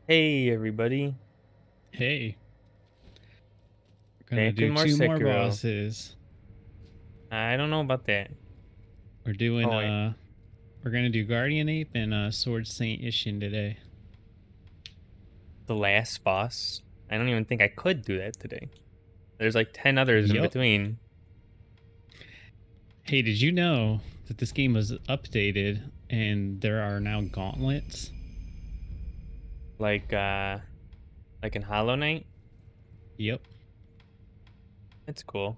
Hey everybody, Hey, we're gonna back with do more two more Sekiro. bosses. I don't know about that. We're doing Oh wait, we're gonna do Guardian Ape and Sword Saint Ishin today. the last boss. I don't even think I could do that today. There's like 10 others in Yup. between. Hey, did you know that this game was updated and there are now gauntlets? Like like in Hollow Knight. Yep. That's cool.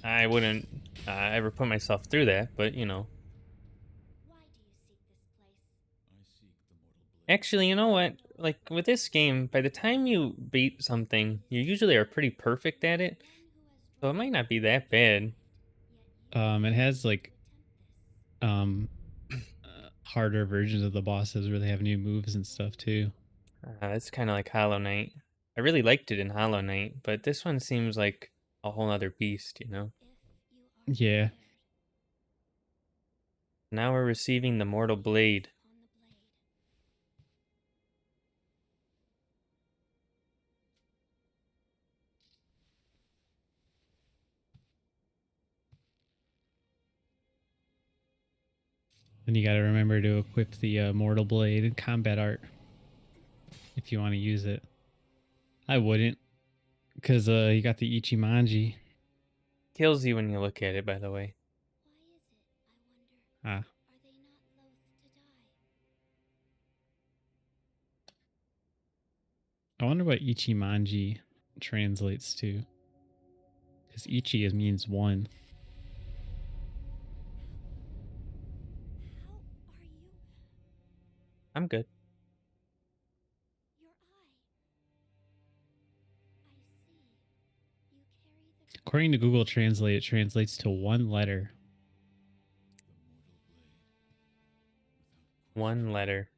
I wouldn't ever put myself through that, but you know. Actually, you know what? Like with this game, by the time you beat something, you usually are pretty perfect at it. So it might not be that bad. It has like um harder versions of the bosses where they have new moves and stuff too. It's kind of like Hollow Knight. I really liked it in Hollow Knight, but this one seems like a whole other beast, you know? Yeah. Now we're receiving the Mortal Blade. And you got to remember to equip the Mortal Blade and combat art if you want to use it. I wouldn't, because you got the Ichimonji. Kills you when you look at it, by the way. Ah. I wonder what Ichimonji translates to. Because Ichi means one. I'm good. According to Google Translate, it translates to one letter. One letter.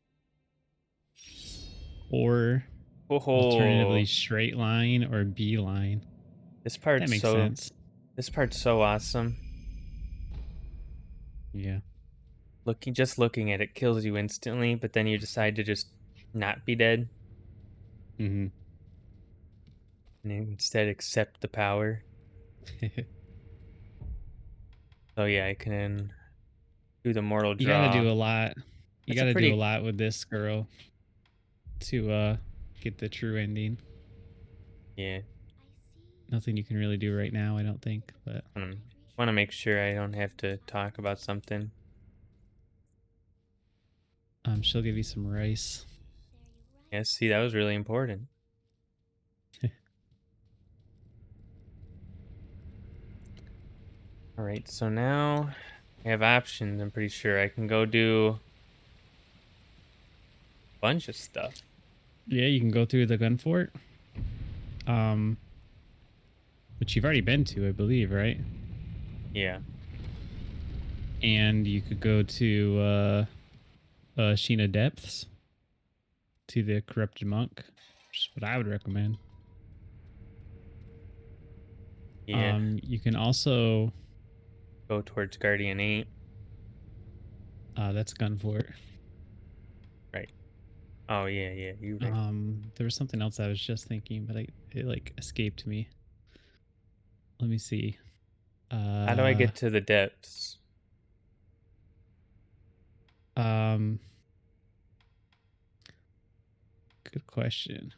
Or Oh, alternatively straight line or B line. this That part's makes so sense. this part's so awesome. Yeah. Looking at it kills you instantly, but then you decide to just not be dead hmm and instead accept the power. So yeah, I can do the mortal You gotta do draw. a lot. You That's a gotta do a pretty lot with this girl to get the true ending. yeah. Nothing you can really do right now, I don't think. But Want to make sure I don't have to talk about something. she'll give you some rice. Yeah, see, that was really important. All right, so now I have options. I'm pretty sure I can go do a bunch of stuff. Yeah, you can go through the gun fort. Um, which you've already been to, I believe, right? Yeah. And you could go to Sheena Depths to the corrupted monk, which is what I would recommend. Yeah. You can also Go towards Guardian 8. that's gun fort. Right. Oh, yeah, yeah. You're right. There was something else I was just thinking, but it like escaped me. Let me see. How do I Uh, get to the depths? um, good question.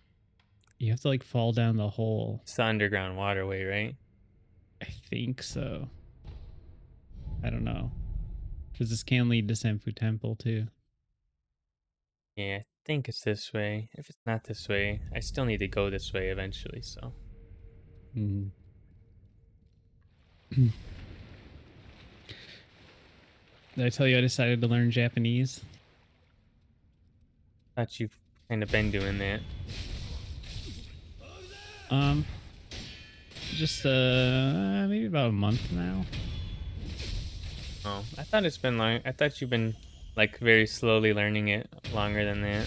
You have to like fall down the hole. It's the underground waterway, right? I think so. I don't know. Because this can lead to Senfu Temple too. Yeah, I think it's this way. If it's not this way, I still need to go this way eventually, so. Mm. Did I tell you I decided to learn Japanese? Thought you've kind of been doing that. Um, just maybe about a month now. Oh, I thought it's been long. I thought you've been like very slowly learning it longer than that.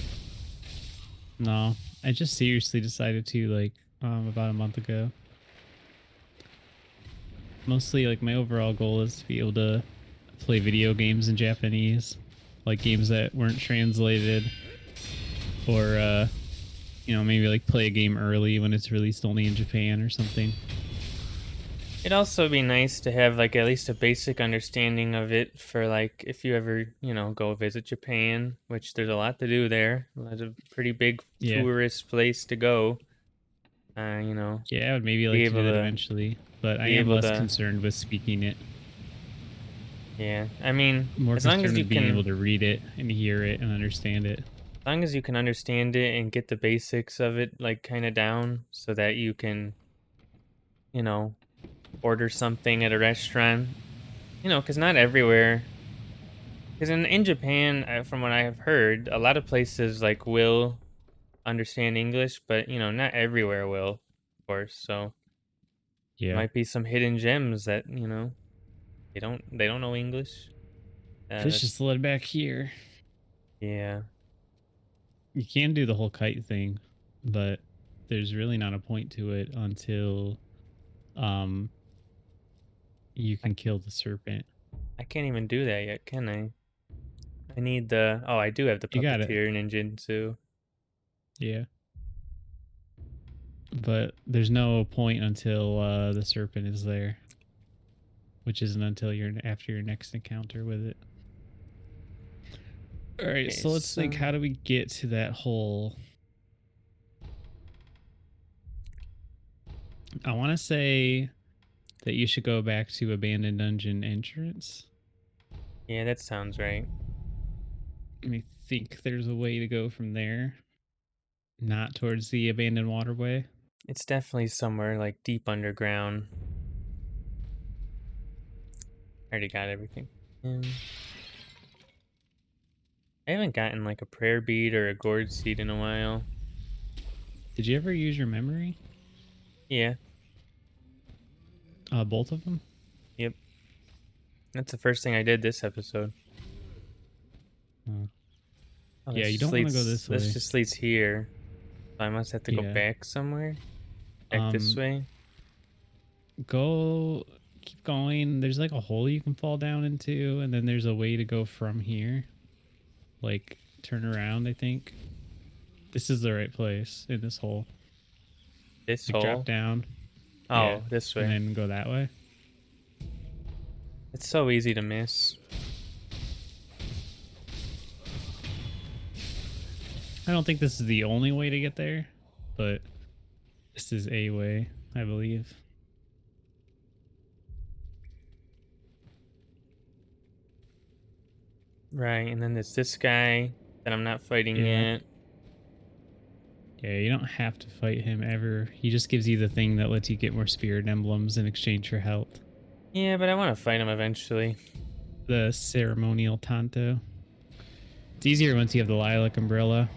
No, I just seriously decided to like about a month ago. Mostly like my overall goal is to be able to play video games in Japanese, like games that weren't translated or maybe like play a game early when it's released only in Japan or something. It'd also be nice to have like at least a basic understanding of it for like if you ever, go visit Japan, which there's a lot to do there. A lot of pretty big Yeah. tourist place to go. You know, Yeah, I would maybe be like to do able that to eventually, but I be am able less to concerned with speaking it. yeah. I mean, More as long concerned as you with being able can to read it and hear it and understand it. as long as you can understand it and get the basics of it like kind of down so that you can, you know, order something at a restaurant, cuz not everywhere. Cuz in Japan, from what I have heard, a lot of places like will understand English, but not everywhere will, of course. So Yeah. might be some hidden gems that, they don't know English. Fish is That's slid back here. yeah. You can do the whole kite thing, but there's really not a point to it until um you I can kill the serpent. I can't even do that yet, can I? I need the oh, I do have the You got it. puppeteer ninjutsu. Yeah. But there's no point until the serpent is there, which isn't until you're after your next encounter with it. All right, Okay, so let's think, so how do we get to that hole? I want to say that you should go back to abandoned dungeon entrance. yeah, that sounds right. Let me think there's a way to go from there, not towards the abandoned waterway. It's definitely somewhere like deep underground. I already got everything. I haven't gotten like a prayer bead or a gourd seed in a while. Did you ever use your memory? Yeah, Both of them? yep. That's the first thing I did this episode. Uh, Oh, yeah, this you just don't want to go leads. this This way. just leads here. So I must have to go Yeah. back somewhere. Back this Um, way. go, keep going. There's like a hole you can fall down into, and then there's a way to go from here. Like, turn around, I think. This is the right place in this hole. This Like, drop hole. down. Yeah. Oh, this And way. then go that way. It's so easy to miss. I don't think this is the only way to get there, but this is a way, I believe. Right, and then there's this guy that I'm not fighting Yeah. yet. Yeah, you don't have to fight him ever. He just gives you the thing that lets you get more spirit emblems in exchange for health. Yeah, but I want to fight him eventually. The ceremonial Tanto. It's easier once you have the lilac umbrella.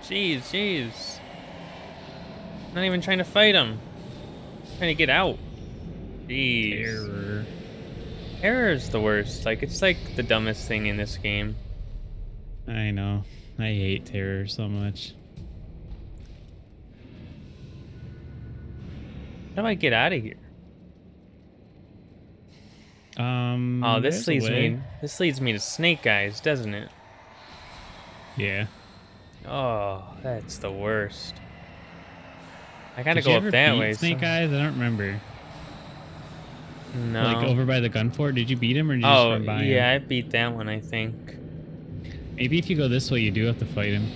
Jeez, jeez. Not even trying to fight him. Trying to get out. Jeez. Terror. Error is the worst. Like, it's like the dumbest thing in this game. I know. I hate terror so much. How do I get out of here? Oh, this There's a leads way. me. This leads me to Snake Eyes, doesn't it? Yeah. Oh, that's the worst. I gotta Did you go up ever that beat way. So Snake Eyes? I don't remember. Like no. over by the gun fort, did you beat him or did you just Oh, run by him? yeah, I beat that one. I think. Maybe if you go this way, you do have to fight him.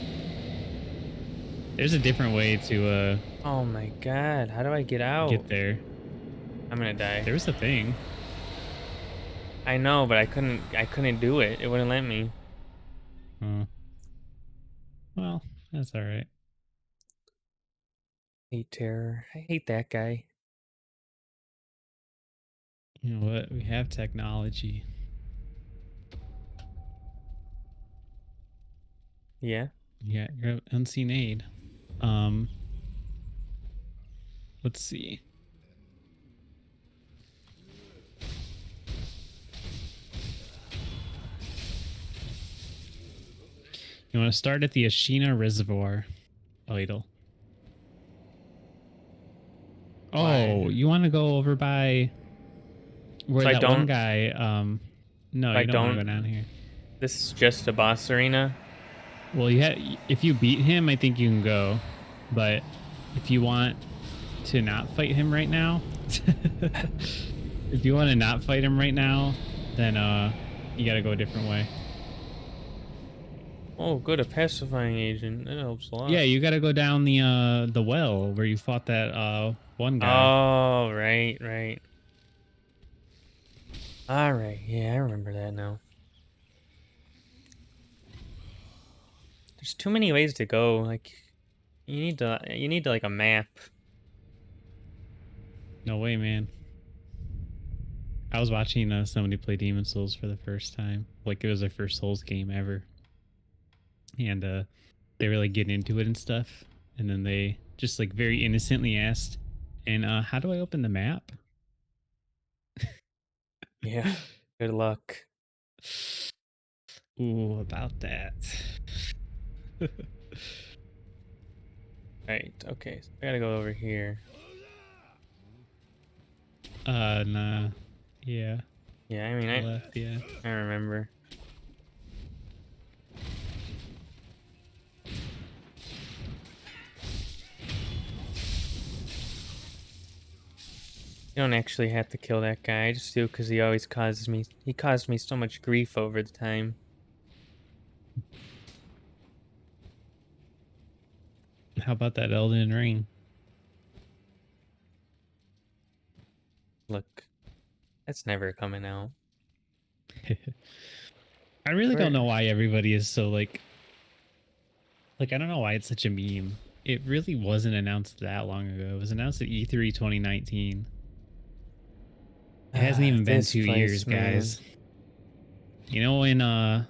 There's a different way to Oh my god, how do I get out? get there. I'm gonna die. There was a thing. I know, but I couldn't do it. It wouldn't let me. Oh, well, that's all right. Hate terror. I hate that guy. You know what? We have technology. Yeah. Yeah, you're unseen aid. Um, let's see. You want to start at the Ashina Reservoir idol. Oh, Why? you want to go over by where So I that one don't. guy? No, I you don't want to don't. go down here. This is just a boss arena. Well, if you beat him, I think you can go. But if you want to not fight him right now, if you want to not fight him right now, then you got to go a different way. Oh, good, a pacifying agent. That helps a Yeah, lot. you got to go down the well where you fought that one guy. Oh, right, right. All right, yeah, I remember that now. There's too many ways to go. Like, you need to like a map. No way, man. I was watching somebody play Demon Souls for the first time. Like it was their first Souls game ever. And they were like getting into it and stuff. And then they just like very innocently asked, and how do I open the map? Yeah. Good luck. Ooh, about that. Right. Okay. So I gotta go over here. Nah. Yeah. Yeah. I mean, To the left, yeah. I remember. You don't actually have to kill that guy. I just do because he always causes me. He caused me so much grief over the time. How about that Elden Ring? Look, that's never coming out. I really don't know Where? why everybody is so like I don't know why it's such a meme. It really wasn't announced that long ago. It was announced at E3 2019. It hasn't even been This 2 years, place, man. guys. You know when the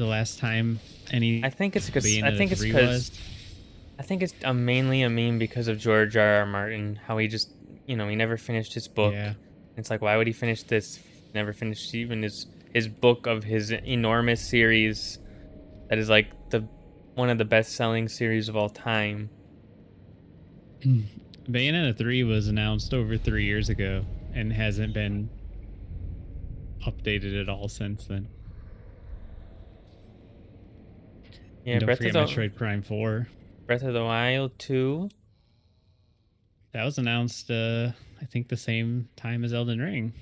last time I any think it's because I Bayonetta think it's 3 because was? I think it's mainly a meme because of George R. R. Martin. How he just, he never finished his book. Yeah. It's like, why would he finish this? If he never finished even his book of his enormous series that is like the one of the best selling series of all time. Bayonetta 3 was announced over 3 years ago and hasn't been updated at all since then. Yeah, And don't forget Metroid Prime 4. Breath of the Wild 2. That was announced, I think, the same time as Elden Ring.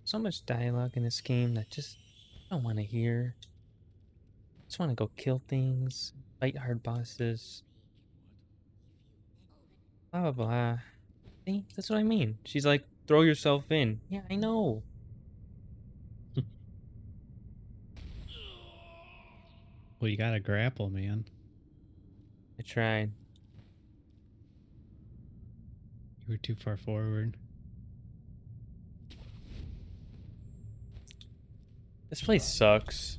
So much dialogue in this game that just I don't want to hear. Just want to go kill things, fight hard bosses, blah blah blah. See, that's what I mean. She's like, throw yourself in. Yeah, I know. Well, you gotta grapple, man. I tried. You were too far forward. This place sucks.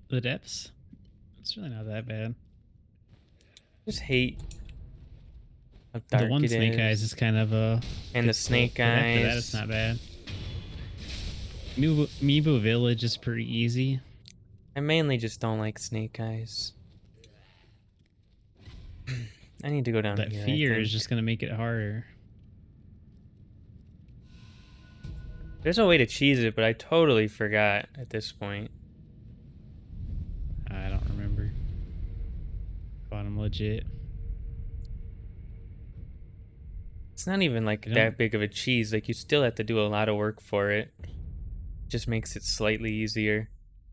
The depths? It's really not that bad. Just hate how The dark one it Snake Eyes is. is kind of And the difficult, snake but after that, it's eyes. not bad. Mibu Village is pretty easy. I mainly just don't like snake eyes. I need to go down That here, I fear is think. just gonna make it harder. There's a way to cheese it, but I totally forgot at this point. I don't remember. Bottom legit. It's not even I like don't. that big of a cheese. Like, you still have to do a lot of work for it. Just makes it slightly easier.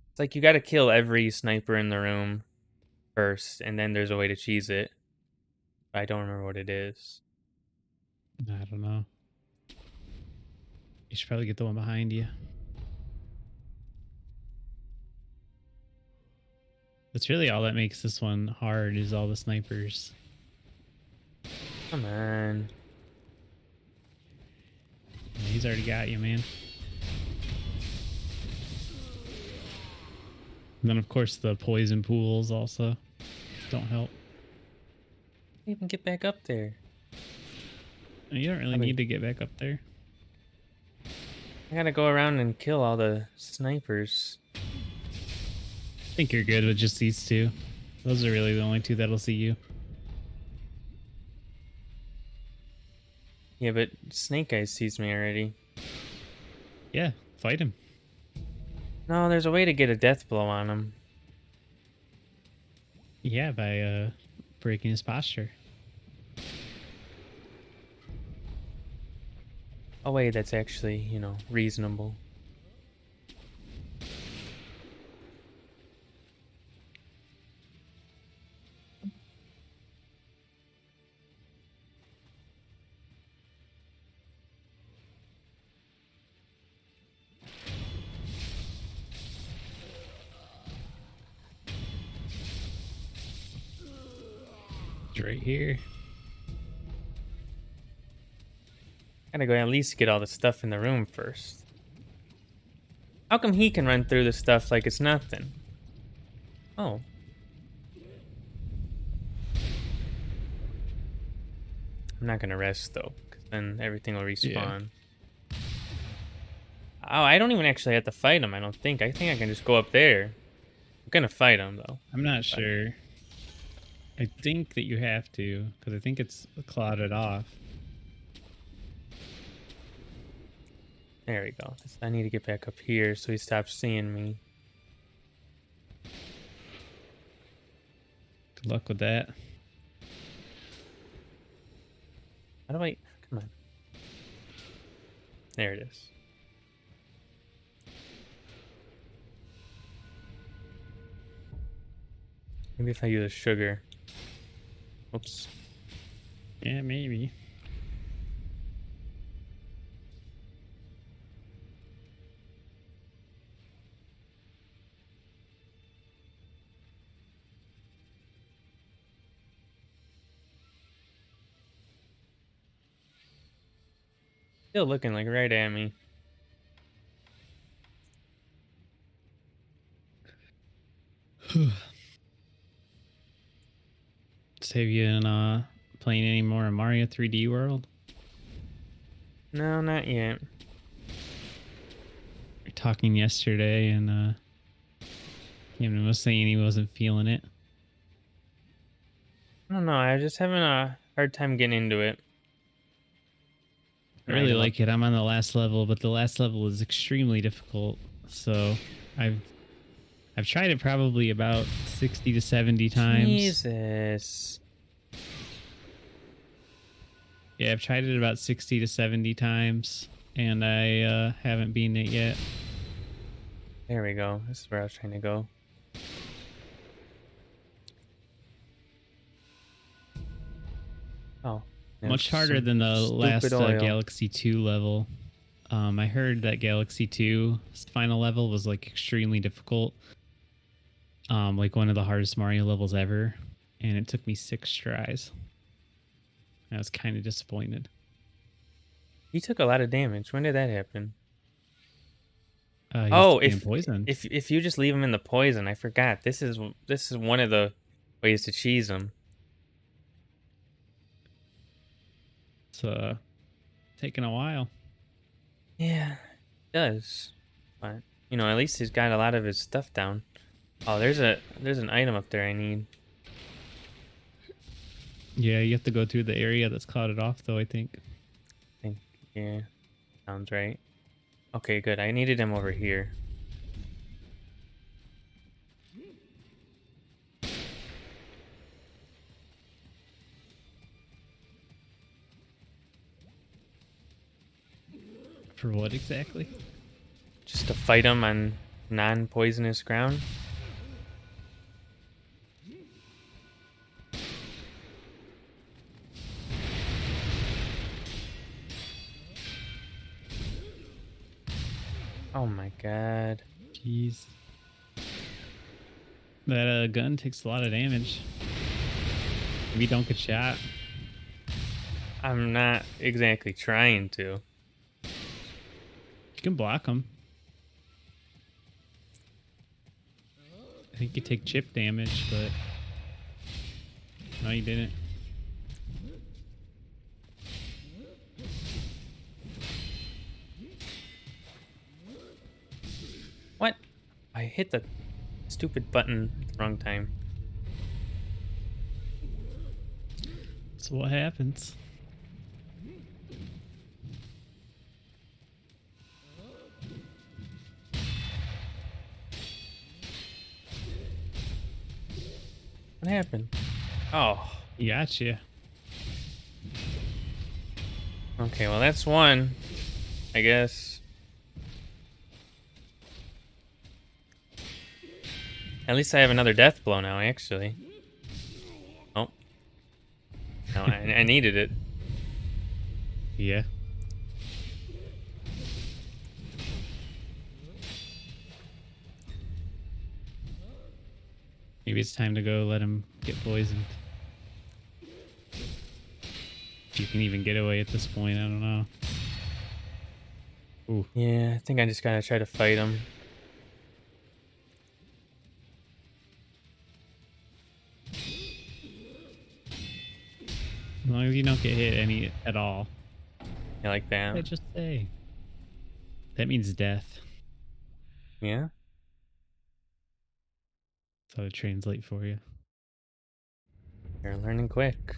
It's like you gotta kill every sniper in the room first, and then there's a way to cheese it. I don't remember what it is. I don't know. You should probably get the one behind you. That's really all that makes this one hard is all the snipers. Come on. Yeah, he's already got you, man. And then, of course, the poison pools also don't help. Even get back up there. You don't really need to get back up there. I gotta go around and kill all the snipers. I think you're good with just these two. Those are really the only two that'll see you. Yeah, but Snake Eyes sees me already. Yeah, fight him. No, there's a way to get a death blow on him. Yeah, by breaking his posture. A way that's actually, reasonable. It's right here. Gotta go at least get all the stuff in the room first. How come he can run through the stuff like it's nothing? Oh. I'm not gonna rest though, because then everything will Yeah. respawn. Oh, I don't even actually have to fight him, I don't think. I think I can just go up there. I'm gonna fight him though. I'm not But sure. I think that you have to, because I think it's clouded off. there we go. I need to get back up here so he stops seeing me. Good luck with that. How do I... Come on. There it is. Maybe if I use sugar. Oops. Yeah, maybe. Still looking like right at me. Save you in playing any more in Mario 3D World? No, not yet. We were talking yesterday, and Camden was saying he wasn't feeling it. I don't know. I'm just having a hard time getting into it. I An really item up. like it. I'm on the last level, but the last level is extremely difficult. So I've tried it probably about 60 to 70 times. Jesus. Yeah, I've tried it about 60 to 70 times, and I haven't beaten it yet. There we go. This is where I was trying to go. Oh. Much harder than the Stupid last oil. Galaxy 2 level. I heard that Galaxy 2 final level was like extremely difficult. Like one of the hardest Mario levels ever. And it took me 6 tries. I was kind of disappointed. He took a lot of damage. When did that happen? He was Oh, being if poisoned. if you just leave him in the poison, I forgot. This is one of the ways to cheese him. It's taking a while. Yeah, it does. But at least he's got a lot of his stuff down. Oh, there's an item up there I need. Yeah, you have to go through the area that's clouded off, though, I think. I think yeah, sounds right. Okay, good. I needed him over here. For what exactly? Just to fight him on non-poisonous ground. Oh my god. Jeez. That gun takes a lot of damage. Maybe don't get shot. I'm not exactly trying to. You can block them. I think you take chip damage, but no, you didn't. What? I hit the stupid button at the wrong time. So what happens? What happened? Oh. He got you. Okay, well that's one, I guess. At least I have another death blow now, actually. Oh. No, I needed it. Yeah. Maybe it's time to go let him get poisoned. If you can even get away at this point, I don't know. Ooh. Yeah, I think I just gotta try to fight him. As long as you don't get hit any at all. Yeah, like What did I that. just say? That means death. Yeah? That's how to translate for you. You're learning quick.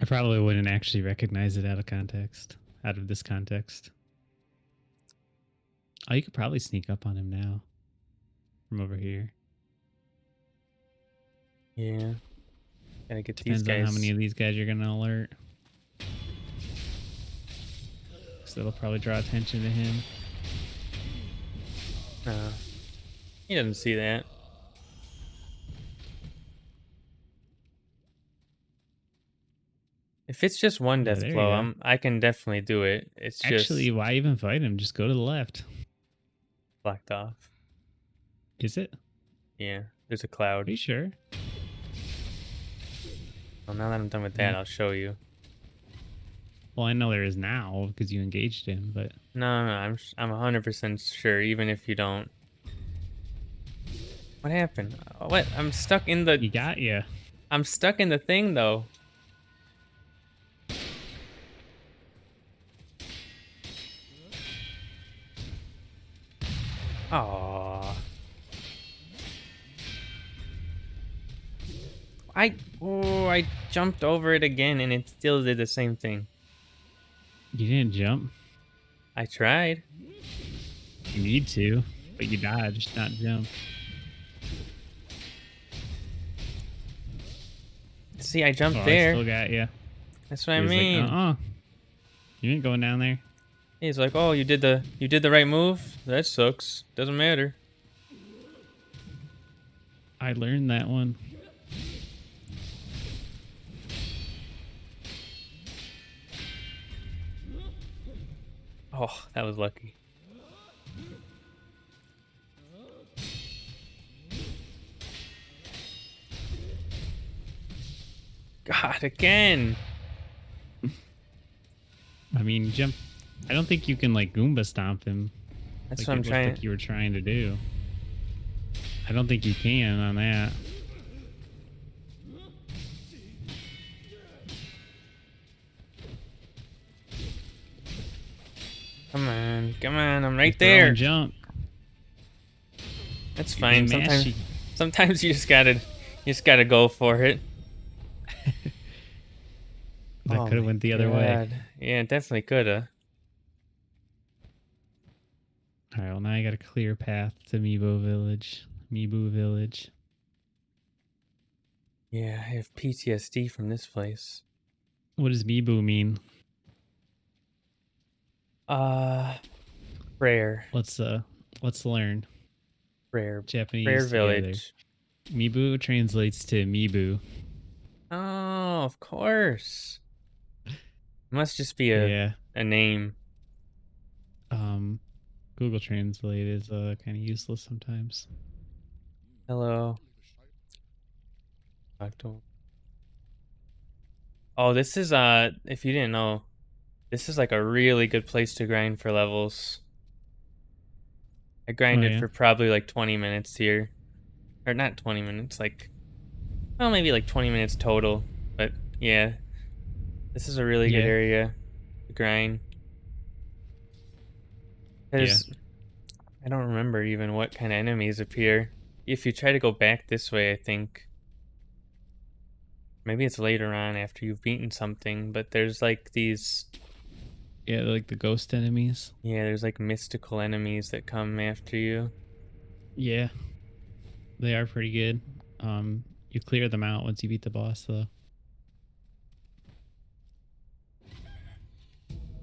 I probably wouldn't actually recognize it out of context. Out of this context. Oh, you could probably sneak up on him now. From over here. Yeah. Gotta get these Depends on how many guys. of these guys you're gonna alert. So it'll probably draw attention to him. He doesn't see that. If it's just one Yeah, death there you blow, go. I can definitely do it. It's Actually, just why even fight him? Just go to the left. blocked off. Is it? Yeah, there's a Are cloud. you sure? Well, now that I'm done with that, Yeah. I'll show you. Well, I know there is now because you engaged him, but No, I'm 100% sure, even if you don't. What happened? What? he got you. I'm stuck in the thing though. Aww. I jumped over it again and it still did the same thing. You didn't jump. I tried. You need to, but you dodged, not jump. See, I Oh, jumped I still there. got you. That's what I He was like, mean. you ain't going down there. He's like, "Oh, you did the right move. That sucks. Doesn't matter." I learned that one. Oh, that was lucky. God, again. I mean, jump. I don't think you can like Goomba stomp him That's like what I'm it looked trying. like you were trying to do. I don't think you can on that. Come on, come on. I'm You're right throwing there. junk. That's You're being fine. mashy. Sometimes you just gotta go for it. That Oh could have my went the other way. god. Yeah, definitely coulda. All right, well now I got a clear path to Meebo Village. Meebo Village. Yeah, I have PTSD from this place. What does Meebo mean? Uh, prayer, Let's learn prayer, prayer Japanese together. village. Meebo translates to Meebo. Oh, of course. Must just be Yeah. a name. Um, Google Translate is kind of useless sometimes. Hello. Octo- Oh, this is if you didn't know, this is like a really good place to grind for levels. I Oh grinded yeah. for probably like 20 minutes here. Or not 20 minutes, like well, maybe like 20 minutes total. But yeah, this is a really good Yeah. area to grind. Yeah. Because I don't remember even what kind of enemies appear. If you try to go back this way, I think maybe it's later on after you've beaten something, but there's like these, Yeah, like the ghost enemies. yeah, there's like mystical enemies that come after you. Yeah, they are pretty good. You clear them out once you beat the boss, though.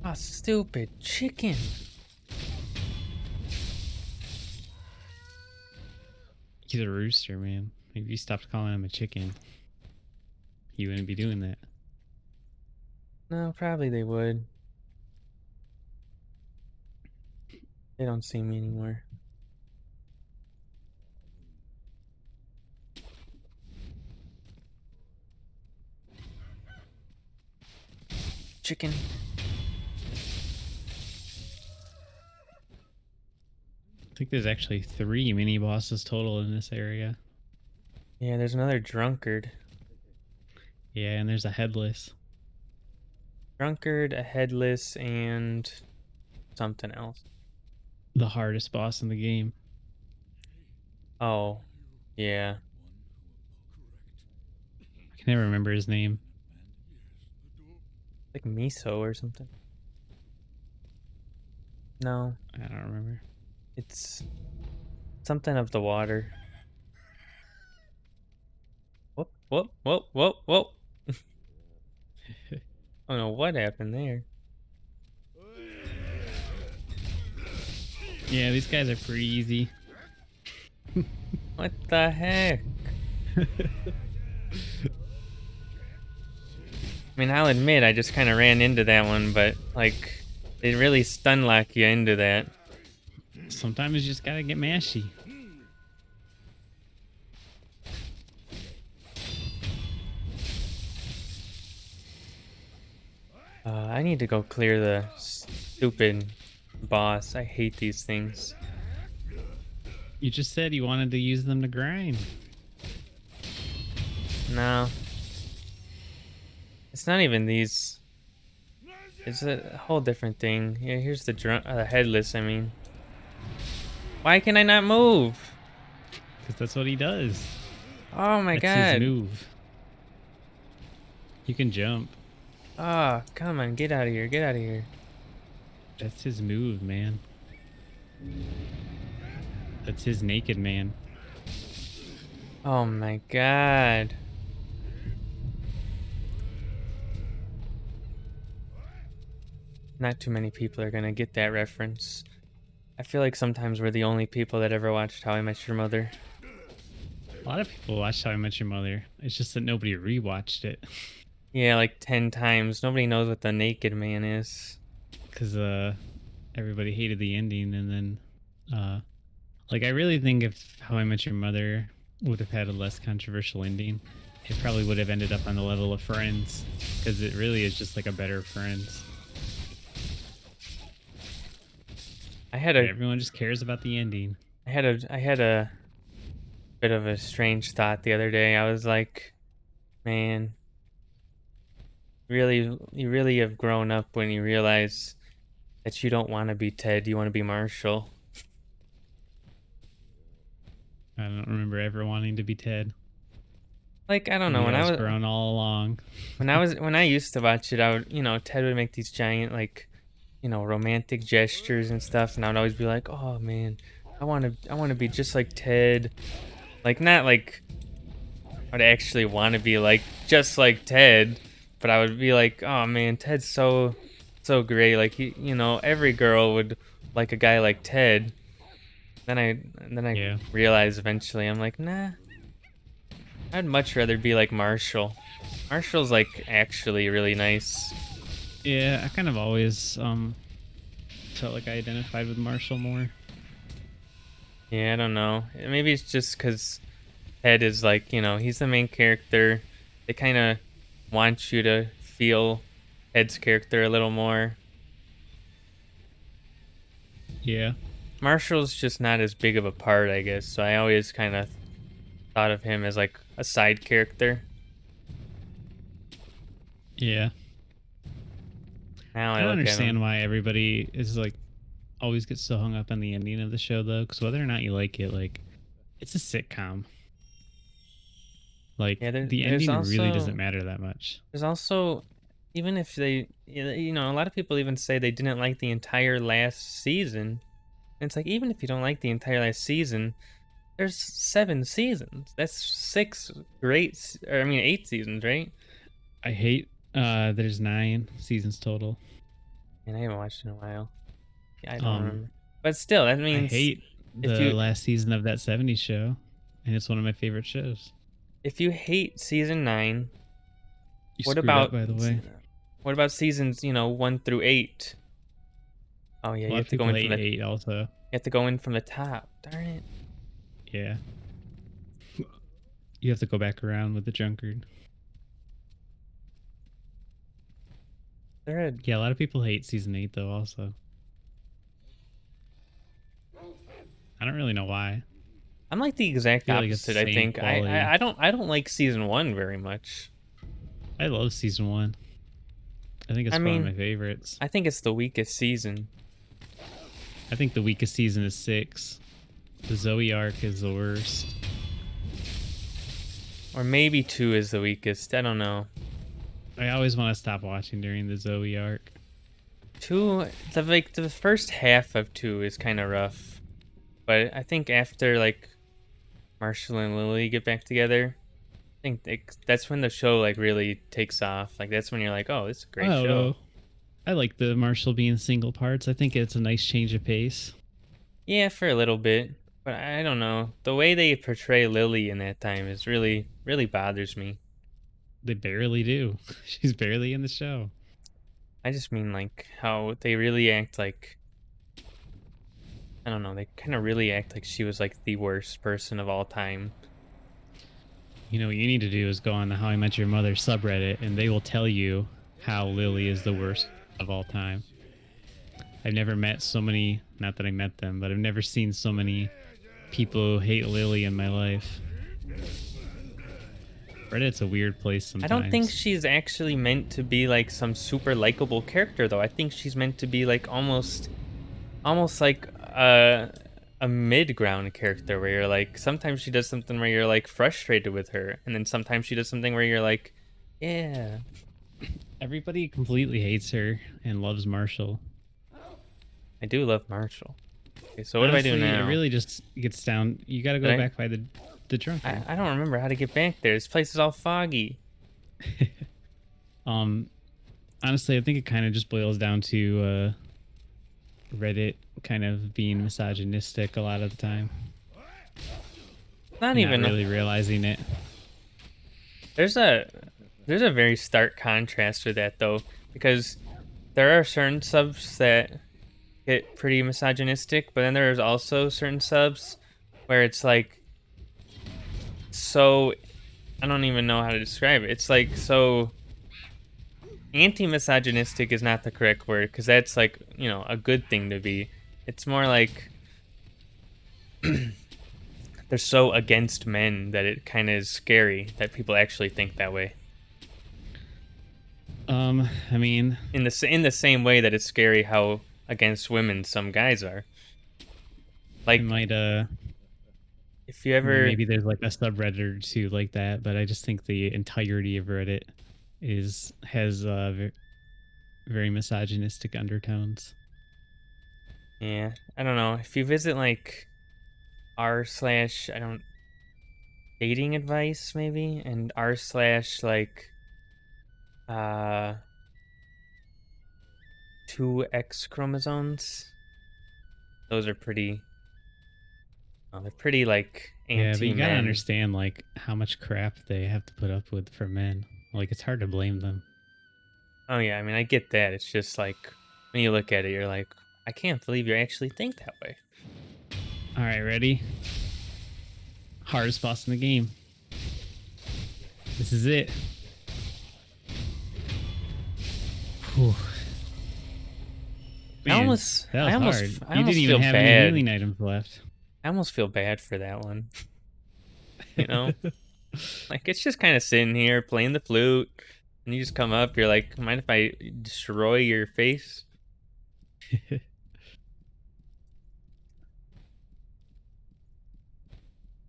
Oh, stupid chicken. He's a rooster, man. If you stopped calling him a chicken, he wouldn't be doing that. No, probably they would. They don't see me anymore. Chicken. I think there's actually 3 mini bosses total in this area. Yeah, there's another drunkard. Yeah, and there's a headless. Drunkard, a headless, and something else. The hardest boss in the game. Oh, yeah. I can never remember his name. Like miso or something. No, I don't remember. it's something of the water. Whoop, whoop, whoop, whoop, whoop. I don't know what happened there. Yeah, these guys are pretty easy. What the heck? I mean, I'll admit I just kind of ran into that one, but like, they really stun lock you into that. Sometimes you just gotta get mashy. I need to go clear the stupid boss. I hate these things. You just said you wanted to use them to grind. No. It's not even these. It's a whole different thing. Yeah, here's the headless, I mean. Why can I not move? Because that's what he does. Oh my That's his god. move. You can jump. Oh, come on, get out of here, get out of here. That's his move, man. That's his naked man. Oh my god. Not too many people are gonna get that reference. I feel like sometimes we're the only people that ever watched How I Met Your Mother. A lot of people watched How I Met Your Mother. It's just that nobody rewatched it. Yeah, like 10 times. Nobody knows what the naked man is. Because everybody hated the ending, and then like, I really think if How I Met Your Mother would have had a less controversial ending, it probably would have ended up on the level of Friends, because it really is just like a better Friends. Everyone just cares about the ending. I had a bit of a strange thought the other day. I was like, man, you really have grown up when you realize that you don't want to be Ted, you want to be Marshall. I don't remember ever wanting to be Ted. Like, I don't know, Maybe I was grown all along. when I used to watch it, I would, Ted would make these giant, like, romantic gestures and stuff, and I would always be like, oh man, I want to be just like Ted. Like, not like I'd actually want to be like just like Ted, but I would be like, oh man, Ted's so great. Like, every girl would like a guy like Ted. Then I realized eventually, I'm like, nah, I'd much rather be like Marshall. Marshall's like actually really nice. Yeah, I kind of always felt like I identified with Marshall more. Yeah, I don't know. Maybe it's just because Ted is like, he's the main character. They kind of want you to feel Ted's character a little more. Yeah. Marshall's just not as big of a part, I guess. So I always kind of thought of him as like a side character. Yeah. Now I I don't look at understand him. why everybody is like always gets so hung up on the ending of the show, though, because whether or not you like it, like, it's a sitcom. Like, Yeah, the there's ending really doesn't also matter that much. there's also even if they, a lot of people even say they didn't like the entire last season. And it's like, even if you don't like the entire last season, There's 7 seasons. That's or I mean 8 seasons, right? I hate there's 9 seasons total. And I haven't watched in a while. Yeah, I don't Um remember. But still, that I means hate if the you last season of that 70s show, and it's one of my favorite shows. if you hate season 9, You what screwed up, about by the way. seasons, 1 through 8? Oh yeah, A you lot have of to go people in from hate the 8 also. top. Darn it. Yeah. You have to go back around with the drunkard. They're a, Yeah, a lot of people hate season 8 though also. I don't really know why. I'm like the I exact feel like it's the opposite, I same think. I, quality. I I don't I don't like season 1 very much. I love season 1. I think I it's one of my mean, favorites. I think it's the weakest season. I think the weakest season is 6. The Zoe arc is the worst. Or maybe 2 is the weakest. I don't know. I always want to stop watching during the Zoe arc. 2, the first half of 2 is kind of rough. But I think after like Marshall and Lily get back together, I think that's when the show like really takes off. Like that's when you're like, "Oh, it's a I great don't show." know. I like the Marshall being single parts. I think it's a nice change of pace. Yeah, for a little bit, but I don't know. The way they portray Lily in that time is really really bothers me. They barely do. She's barely in the show. I just mean like how they really act like I don't know, they kind of really act like she was like the worst person of all time. You know what you need to do is go on the How I Met Your Mother subreddit, and they will tell you how Lily is the worst of all time. I've never met so many, not that I met them, but I've never seen so many people who hate Lily in my life. Reddit's a weird place I don't think sometimes. she's actually meant to be like some super likable character though. I think she's meant to be like almost like a mid-ground character where you're like sometimes she does something where you're like frustrated with her and then sometimes she does something where you're like, yeah. Everybody completely hates her and loves Marshall. I do love Marshall. Okay, so what do I do Honestly, it now? really just gets down. You got to Did go I back by the drunkard. I don't remember how to get back there. This place is all foggy. um, honestly, I think it kind of just boils down to Reddit kind of being misogynistic a lot of the time, Not and not even really realizing it. there's a there's a very stark contrast with that though, because there are certain subs that get pretty misogynistic, but then there's also certain subs where it's like so I don't even know how to describe it. It's like so anti-misogynistic is not the correct word because that's like, a good thing to be. It's more like they're so against men that it kind of is scary that people actually think that way. I mean, In the same way that it's scary how against women some guys are. I Like might if you ever maybe there's like a subreddit or two like that, but I just think the entirety of Reddit has very misogynistic undertones. yeah, I don't know. If you visit like r slash I don't dating advice maybe and r slash like uh 2X chromosomes, those are pretty they're pretty like Yeah, but you gotta anti-men. understand like how much crap they have to put up with for men. Like it's hard to blame them. Oh yeah, I mean I get that. It's just like when you look at it, you're like, I can't believe you actually think that way. All right, ready? Hardest boss in the game. This is it. Whew. Man, that was hard. I You didn't almost even feel have any bad. healing items left. I almost feel bad for that one. You know? Like it's just kind of sitting here playing the flute and you just come up, you're like, mind if I destroy your face?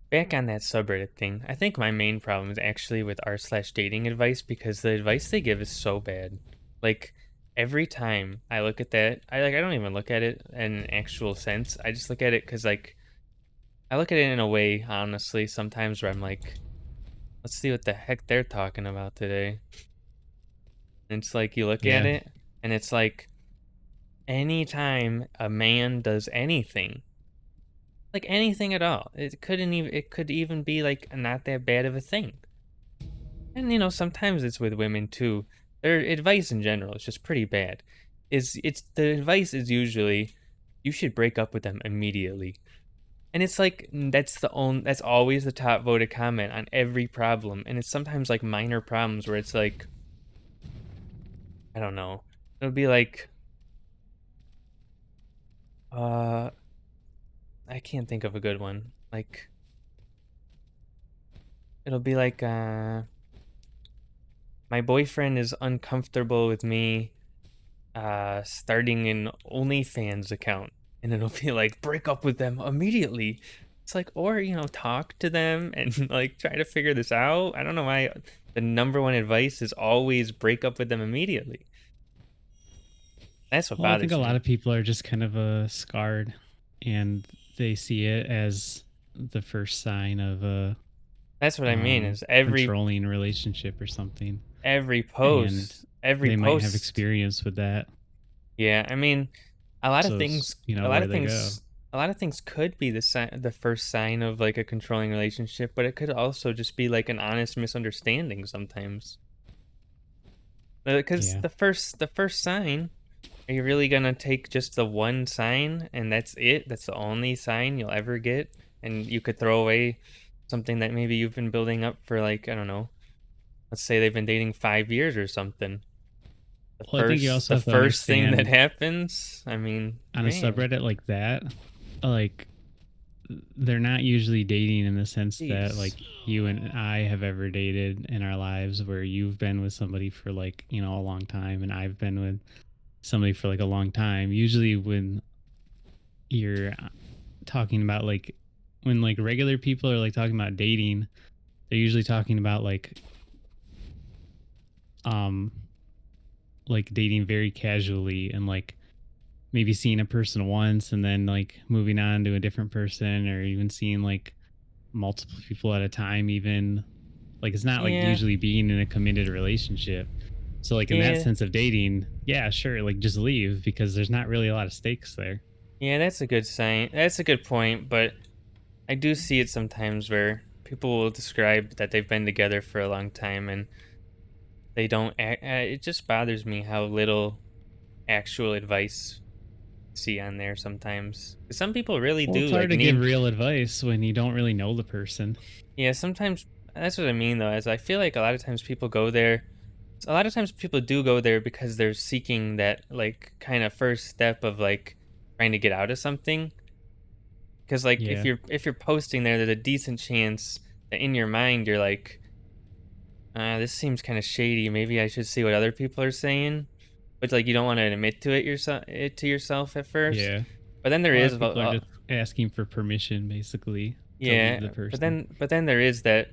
Back on that subreddit thing, I think my main problem is actually with r slash dating advice because the advice they give is so bad. Like every time I look at that, I don't even look at it in an actual sense. I just look at it because like I look at it in a way, honestly, sometimes where I'm like, let's see what the heck they're talking about today. And it's like you look at Yeah. it, and it's like anytime a man does anything, like anything at all, it could even be like not that bad of a thing. And sometimes it's with women too. Their advice in general is just pretty bad. It's the advice is usually you should break up with them immediately. And it's like that's always the top voted comment on every problem. And it's sometimes like minor problems where it's like, I don't know. It'll be like uh I can't think of a good one. Like it'll be like my boyfriend is uncomfortable with me starting an OnlyFans account, and it'll be like break up with them immediately. It's like, or talk to them and like try to figure this out. I don't know why the number one advice is always break up with them immediately. That's what Well, I think a bothers lot me. of people are just kind of scarred, and they see it as the first sign of a That's what I mean is controlling relationship or something, every and post every they might have post experience with that. yeah, I mean, a lot of So things a lot where of they go. things a lot of things could be the first sign of like a controlling relationship, but it could also just be like an honest misunderstanding sometimes. Because Yeah. the first sign, are you really gonna take just the one sign and that's it? That's the only sign you'll ever get, and you could throw away something that maybe you've been building up for like, I don't know, let's say they've been dating 5 years or something. The Well, I think you first also the have to first thing that understand happens, I mean, on a man, subreddit like that, like they're not usually dating in the sense that jeez. like you and I have ever dated in our lives, where you've been with somebody for like, a long time, and I've been with somebody for like a long time. Usually when you're talking about like when like regular people are like talking about dating, they're usually talking about um like dating very casually, and like maybe seeing a person once and then like moving on to a different person, or even seeing like multiple people at a time, even like it's not like Yeah, usually being in a committed relationship. So like in that yeah, sense of dating, yeah, sure, like just leave, because there's not really a lot of stakes there. yeah, that's a good sign. That's a good point, but I do see it sometimes where people will describe that they've been together for a long time and they don't act, it just bothers me how little actual advice I see on there sometimes. 'Cause some people really Well, it's do hard like to give need real advice when you don't really know the person. yeah, sometimes that's what I mean though, is I feel like a lot of times people go there a lot of times people do go there because they're seeking that like kind of first step of like trying to get out of something. Because like Yeah. if you're posting there, there's a decent chance that in your mind you're like, this seems kind of shady. Maybe I should see what other people are saying. But like you don't want to admit to it to yourself at first. Yeah. But then there A lot is of about people are just asking for permission basically to leave the yeah. But person. then there is that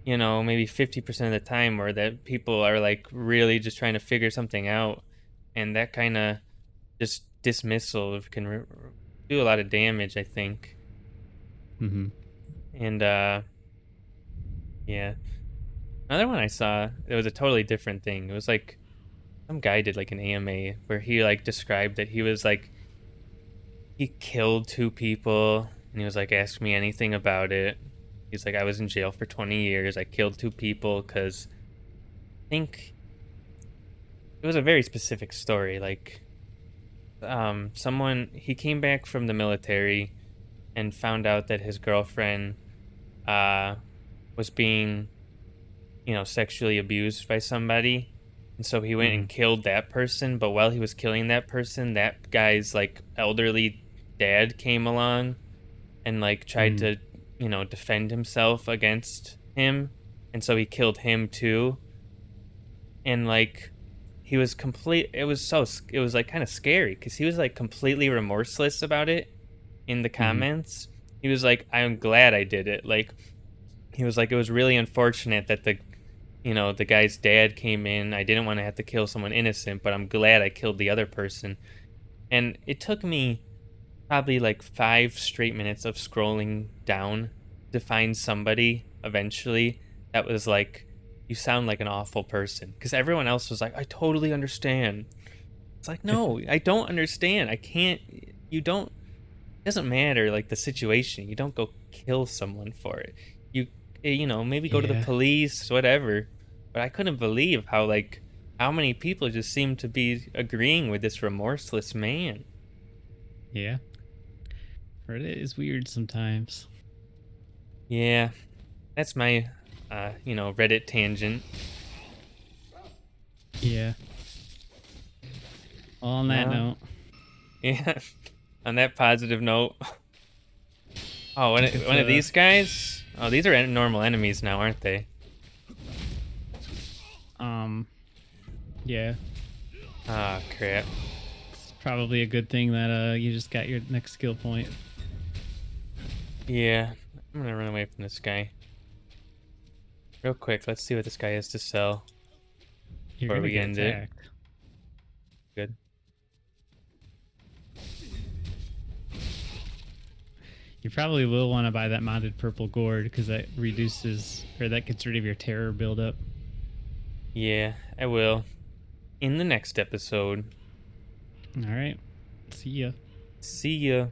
maybe 50% of the time where that people are like really just trying to figure something out, and that kind of just dismissal can do a lot of damage, I think. Mhm. And yeah, another one I saw, it was a totally different thing. It was like some guy did like an AMA where he like described that he was like he killed two people, and he was like, ask me anything about it. He's like, I was in jail for 20 years. I killed two people because I think it was a very specific story. Like someone he came back from the military and found out that his girlfriend uh was being sexually abused by somebody. And so he went and Mhm. killed that person. But while he was killing that person, that guy's like elderly dad came along and like tried Mhm. to, defend himself against him. And so he killed him too. And like he was complete, it was like kind of scary because he was like completely remorseless about it in the Mhm. comments. He was like, I'm glad I did it. Like, he was like, it was really unfortunate that the guy's dad came in. I didn't want to have to kill someone innocent, but I'm glad I killed the other person. And it took me probably like 5 straight minutes of scrolling down to find somebody eventually that was like, you sound like an awful person. Because everyone else was like, I totally understand. It's like, no, I don't understand. I can't, you don't, it doesn't matter like the situation. You don't go kill someone for it. You, maybe go to the Yeah. police, whatever. But I couldn't believe how, like, how many people just seem to be agreeing with this remorseless man. Yeah. Reddit is weird sometimes. Yeah, that's my, Reddit tangent. Yeah. Well, on that No, note, yeah. On that positive note, oh, one think of, it's one of these guys. Oh, these are normal enemies now, aren't they? um yeah. Ah, crap. It's probably a good thing that you just got your next skill point. Yeah, I'm gonna run away from this guy real quick. Let's see what this guy has to sell You're before gonna we get end it. attacked. Good. You probably will want to buy that modded purple gourd because that reduces or that gets rid of your terror buildup. Yeah, I will. In the next episode. All right. See ya. See ya.